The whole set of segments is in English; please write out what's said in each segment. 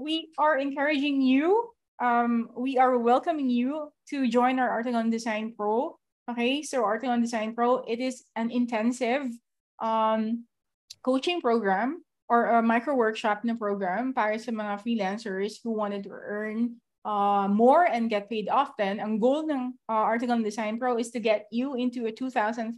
we are encouraging you. We are welcoming you to join our Art on Design Pro. Okay, so Art on Design Pro, it is an intensive um, coaching program or a micro workshop na program para sa mga freelancers who wanted to earn more and get paid often. Ang goal ng Article Design Pro is to get you into a 2,500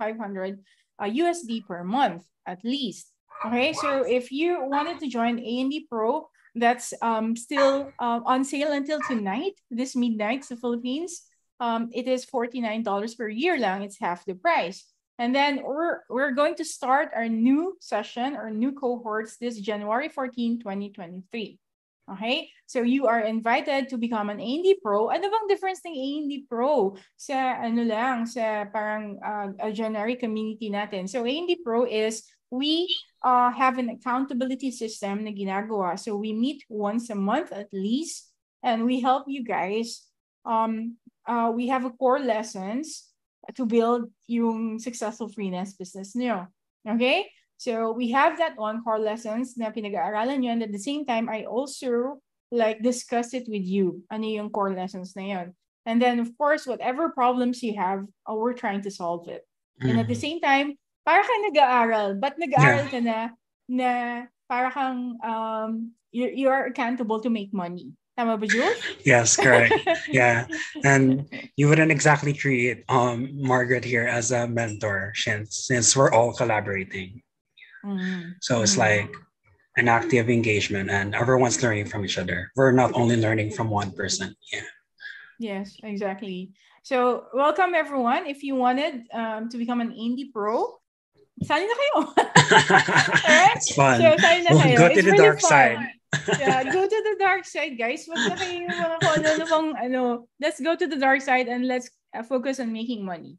USD per month at least. Okay, so if you wanted to join A&D Pro, that's still on sale until tonight, this midnight sa Philippines. It is $49 per year lang. It's half the price. And then we're going to start our new session or new cohorts this January 14, 2023. Okay? So you are invited to become an A&D Pro. Ano bang difference ng A&D Pro sa ano lang, sa parang a generic community natin? So A&D Pro is we have an accountability system na ginagawa. So we meet once a month at least and we help you guys. We have a core lessons to build yung successful freelance business nyo. Okay? So we have that on core lessons na pinag-aaralan nyo, and at the same time, I also like discuss it with you. Ano yung core lessons na yun. And then of course, whatever problems you have, we're trying to solve it. And at the same time, para kang nag-aaral, but nag-aaral ka na para kang you are accountable to make money. Tama ba, Jules? Yes, correct. Yeah. And you wouldn't exactly treat Margaret here as a mentor since we're all collaborating. So it's like an active engagement and everyone's learning from each other. We're not only learning from one person. Yeah. Yes, exactly. So welcome everyone. If you wanted to become an A&D Pro, sali na kayo. Alright? It's fun. So sali na kayo. Go to the dark side. Yeah, go to the dark side, guys. Wag na kayo yung mga kung ano. Let's go to the dark side and let's focus on making money.